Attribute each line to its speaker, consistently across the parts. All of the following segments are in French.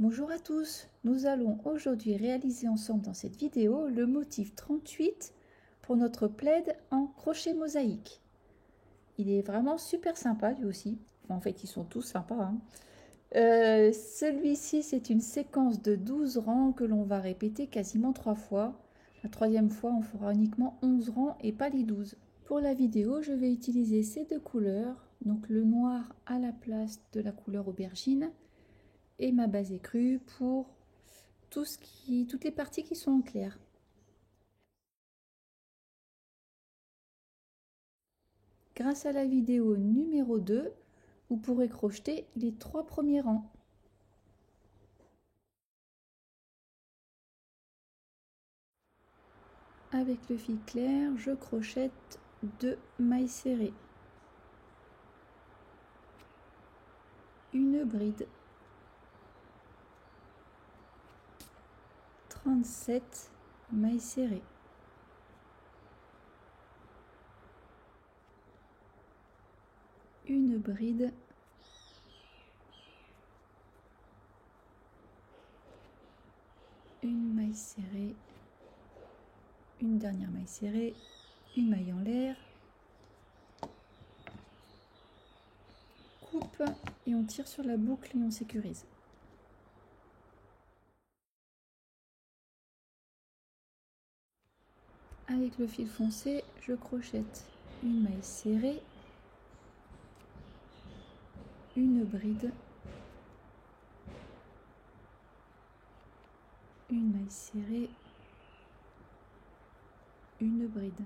Speaker 1: Bonjour à tous, nous allons aujourd'hui réaliser ensemble dans cette vidéo le motif 38 pour notre plaid en crochet mosaïque. Il est vraiment super sympa lui aussi, en fait ils sont tous sympas. Celui-ci c'est une séquence de 12 rangs que l'on va répéter quasiment 3 fois. La troisième fois on fera uniquement 11 rangs et pas les 12. Pour la vidéo je vais utiliser ces deux couleurs, donc le noir à la place de la couleur aubergine et ma base écrue pour toutes les parties qui sont en clair. Grâce à la vidéo numéro 2, vous pourrez crocheter les 3 premiers rangs. Avec le fil clair, je crochette 2 mailles serrées, une bride, 37 mailles serrées, une bride, une maille serrée, une dernière maille serrée, une maille en l'air, coupe et on tire sur la boucle et on sécurise. Avec le fil foncé, je crochette une maille serrée, une bride, une maille serrée, une bride.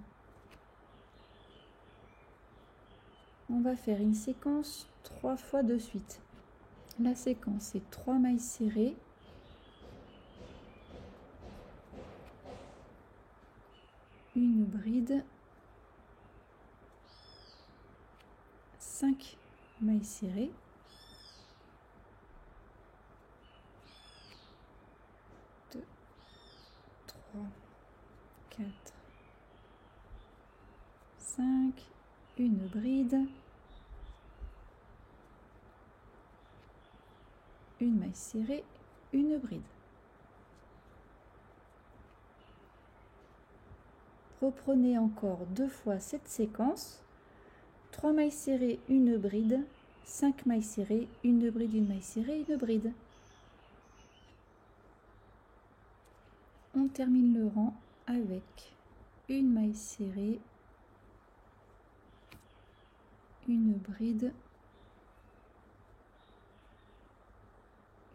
Speaker 1: On va faire une séquence 3 fois de suite. La séquence est 3 mailles serrées, une bride, 5 mailles serrées, deux, 3, 4, 5, une bride, une maille serrée, une bride. Reprenez encore 2 fois cette séquence, 3 mailles serrées, une bride, 5 mailles serrées, une bride, une maille serrée, une bride. On termine le rang avec une maille serrée, une bride,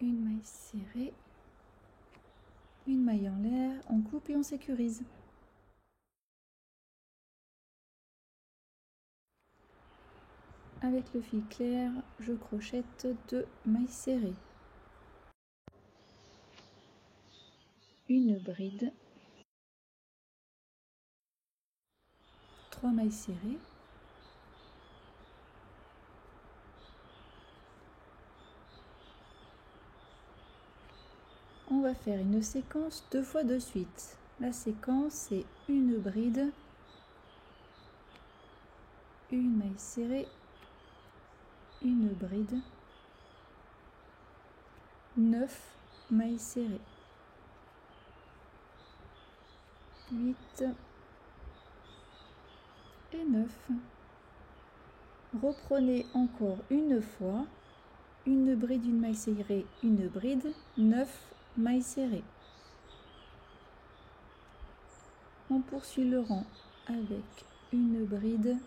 Speaker 1: une maille serrée, une maille en l'air, on coupe et on sécurise. Avec le fil clair, je crochette 2 mailles serrées, une bride, 3 mailles serrées, on va faire une séquence 2 fois de suite. La séquence est une bride, une maille serrée, une bride, 9 mailles serrées, 8 et 9. Reprenez encore une fois, une bride, une maille serrée, une bride, 9 mailles serrées. On poursuit le rang avec une bride,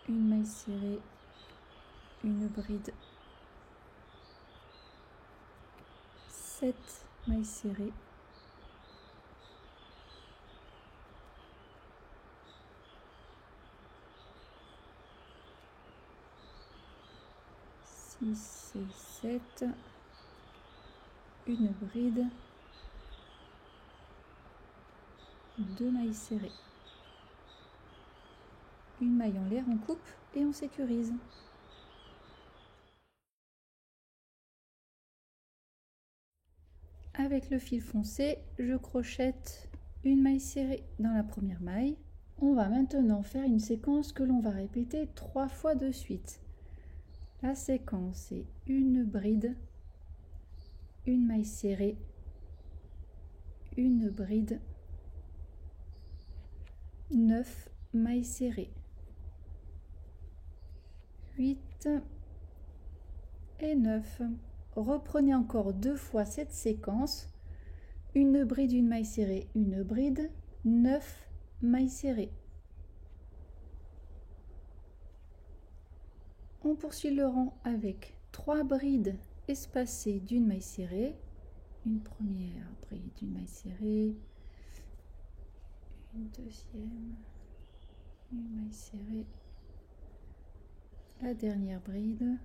Speaker 1: une maille serrée, une bride, 7 mailles serrées, et 7, une bride, 2 mailles serrées, une maille en l'air, on coupe et on sécurise. Avec le fil foncé, je crochette une maille serrée dans la première maille. On va maintenant faire une séquence que l'on va répéter 3 fois de suite. La séquence est une bride, une maille serrée, une bride, 9 mailles serrées, 8 et 9. Reprenez encore 2 fois cette séquence, une bride, une maille serrée, une bride, 9 mailles serrées. On poursuit le rang avec 3 brides espacées d'une maille serrée, une première bride d'une maille serrée, une deuxième, une maille serrée, la dernière bride,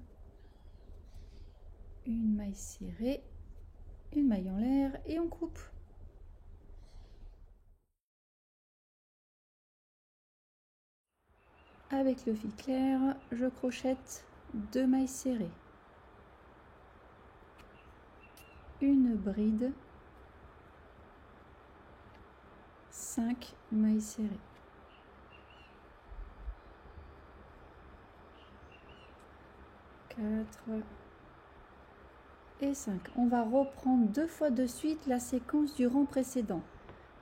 Speaker 1: une maille serrée, une maille en l'air et on coupe. Avec le fil clair, je crochette 2 mailles serrées, une bride, 5 mailles serrées, 4 et 5. On va reprendre 2 fois de suite la séquence du rang précédent.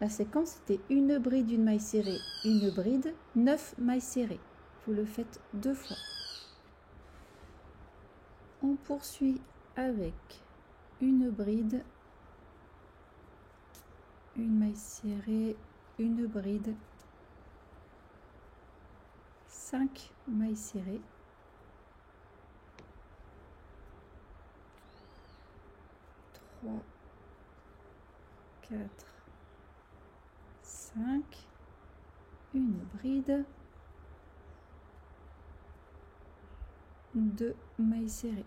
Speaker 1: La séquence était une bride, une maille serrée, une bride, 9 mailles serrées. Vous le faites 2 fois. On poursuit avec une bride, une maille serrée, une bride, 5 mailles serrées, 3, 4, 5, une bride, 2 mailles serrées,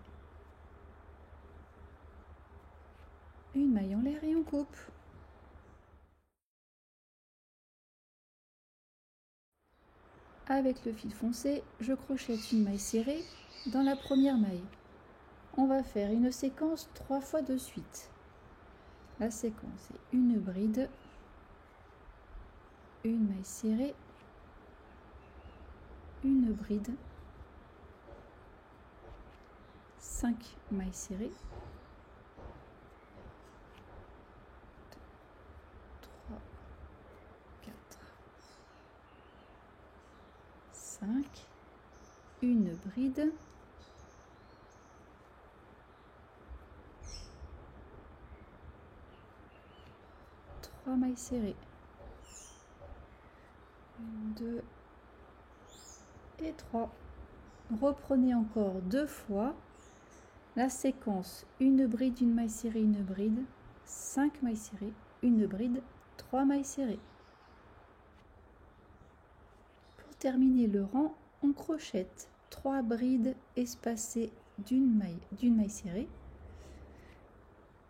Speaker 1: une maille en l'air et on coupe. Avec le fil foncé, je crochette une maille serrée dans la première maille. On va faire une séquence 3 fois de suite. La séquence est une bride, une maille serrée, une bride, 5 mailles serrées, 2, 3, 4, 5, une bride, 3 mailles serrées, 2 et 3. Reprenez encore 2 fois la séquence une bride, une maille serrée, une bride, 5 mailles serrées, une bride, 3 mailles serrées. Pour terminer le rang, on crochette 3 brides espacées d'une maille serrée,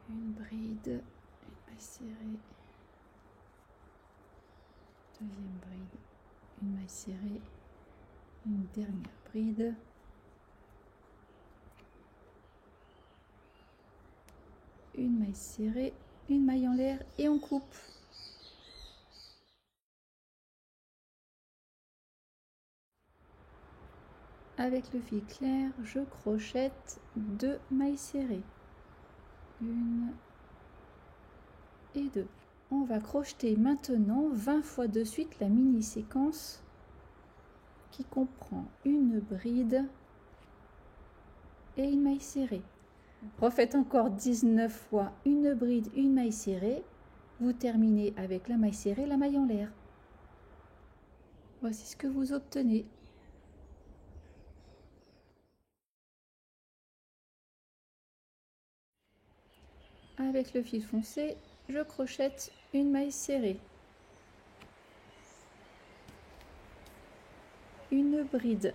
Speaker 1: une bride, une maille serrée, deuxième bride, une maille serrée, une dernière bride, une maille serrée, une maille en l'air et on coupe. Avec le fil clair, je crochette 2 mailles serrées, 1 et 2. On va crocheter maintenant 20 fois de suite la mini séquence qui comprend une bride et une maille serrée. Refaites encore 19 fois une bride, une maille serrée. Vous terminez avec la maille serrée, la maille en l'air. Voici ce que vous obtenez. Avec le fil foncé, je crochette une maille serrée, une bride,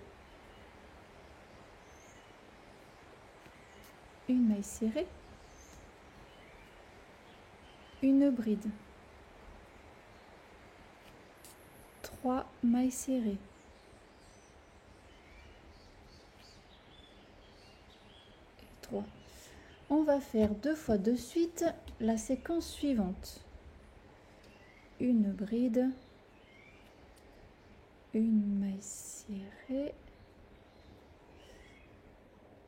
Speaker 1: une maille serrée, une bride, 3 mailles serrées, 3. On va faire 2 fois de suite la séquence suivante. Une bride, une maille serrée,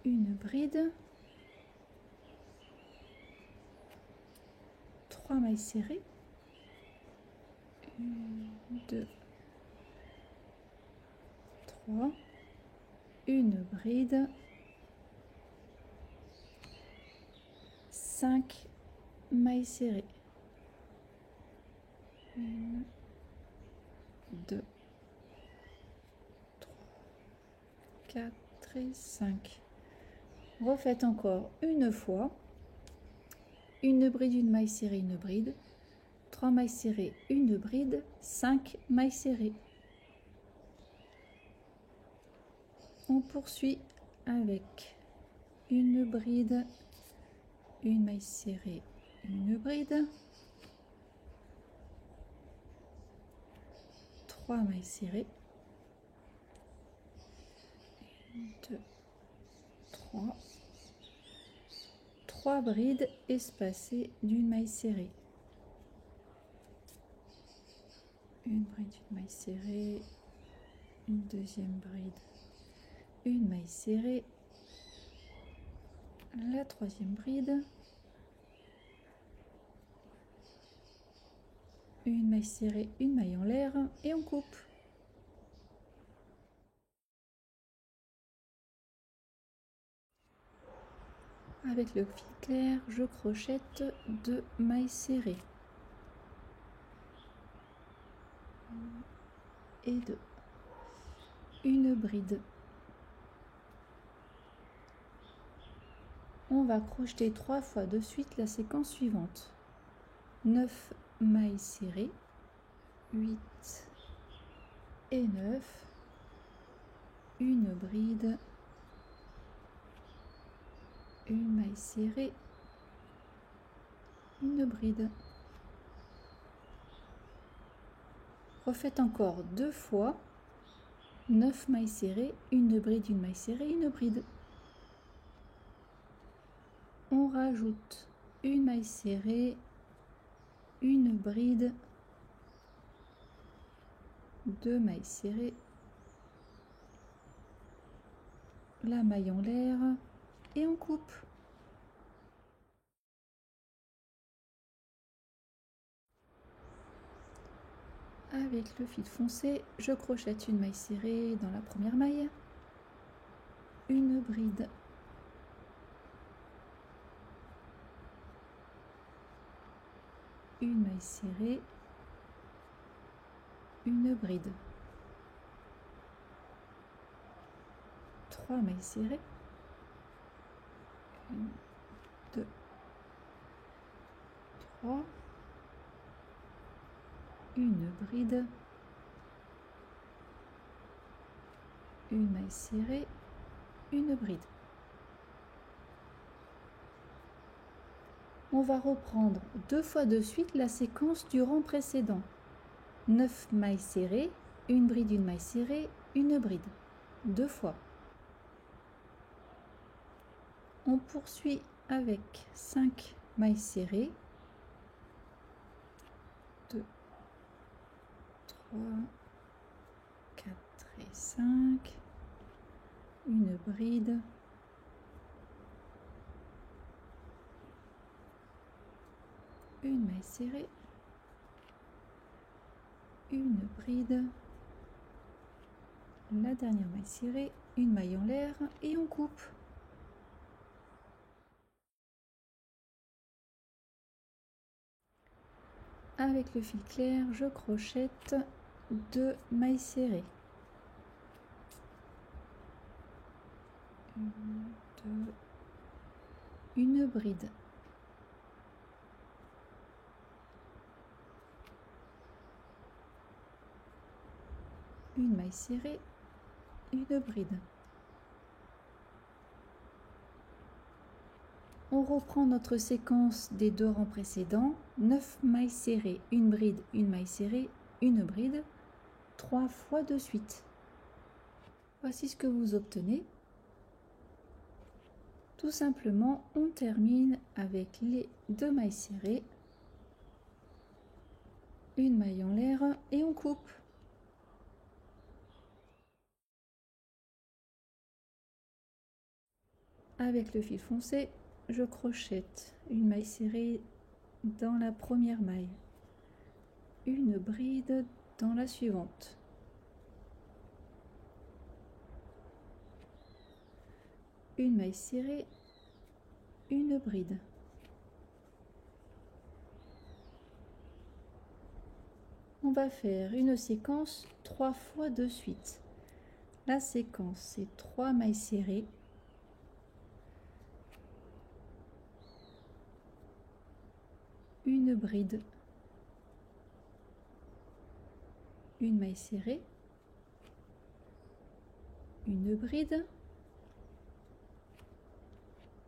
Speaker 1: une bride, 3 mailles serrées, 1, 2, 3, une bride, 5 mailles serrées, 1, 2, 3, 4 et 5. Refaites encore une fois, une bride, une maille serrée, une bride, 3 mailles serrées, une bride, 5 mailles serrées. On poursuit avec une bride, une maille serrée, une bride, 3 mailles serrées, 1, 2, 3, 3 brides espacées d'une maille serrée. Une bride, une maille serrée, une deuxième bride, une maille serrée, la troisième bride, une maille serrée, une maille en l'air et on coupe. Avec le fil clair, je crochette 2 mailles serrées et 2, une bride. On va crocheter 3 fois de suite la séquence suivante. 9 mailles serrées, 8 et 9, une bride, une maille serrée, une bride. Refaites encore 2 fois, 9 mailles serrées, une bride, une maille serrée, une bride. On rajoute une maille serrée, une bride, 2 mailles serrées, la maille en l'air et on coupe. Avec le fil foncé, je crochette une maille serrée dans la première maille, une bride, une maille serrée, une bride, 3 mailles serrées, 1, 2, 3, une bride, une maille serrée, une bride. On va reprendre 2 fois de suite la séquence du rang précédent. 9 mailles serrées, une bride, une maille serrée, une bride. 2 fois. On poursuit avec 5 mailles serrées, 2, 3, 4 et 5, une bride, une maille serrée, une bride, la dernière maille serrée, une maille en l'air et on coupe. Avec le fil clair, je crochette 2 mailles serrées. 1, 2, une bride. Une maille serrée, une bride. On reprend notre séquence des 2 rangs précédents, 9 mailles serrées, une bride, une maille serrée, une bride, 3 fois de suite. Voici ce que vous obtenez. Tout simplement, on termine avec les 2 mailles serrées, une maille en l'air et on coupe. Avec le fil foncé, je crochette une maille serrée dans la première maille, une bride dans la suivante, une maille serrée, une bride. On va faire une séquence 3 fois de suite. La séquence, c'est 3 mailles serrées, une bride, une maille serrée, une bride,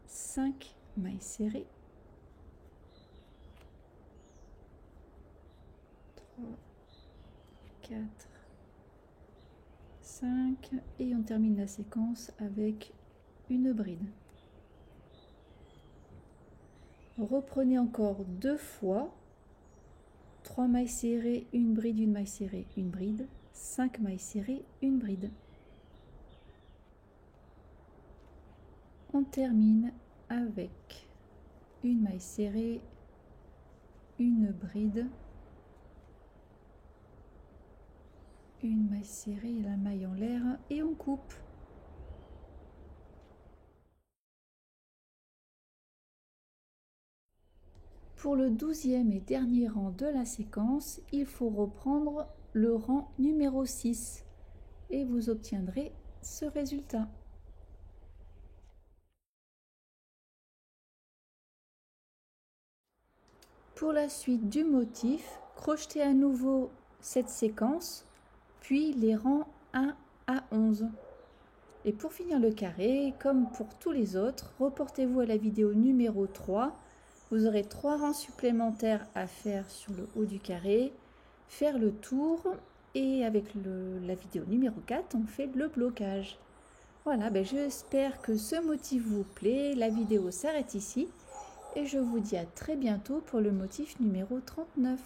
Speaker 1: 5 mailles serrées, 3, 4, 5 et on termine la séquence avec une bride. Reprenez encore 2 fois, 3 mailles serrées, une bride, une maille serrée, une bride, 5 mailles serrées, une bride. On termine avec une maille serrée, une bride, une maille serrée, la maille en l'air et on coupe. Pour le 12e et dernier rang de la séquence, il faut reprendre le rang numéro 6 et vous obtiendrez ce résultat. Pour la suite du motif, crochetez à nouveau cette séquence, puis les rangs 1 à 11. Et pour finir le carré, comme pour tous les autres, reportez-vous à la vidéo numéro 3. Vous aurez 3 rangs supplémentaires à faire sur le haut du carré, faire le tour, et avec la vidéo numéro 4, on fait le blocage. Voilà, j'espère que ce motif vous plaît. La vidéo s'arrête ici et je vous dis à très bientôt pour le motif numéro 39.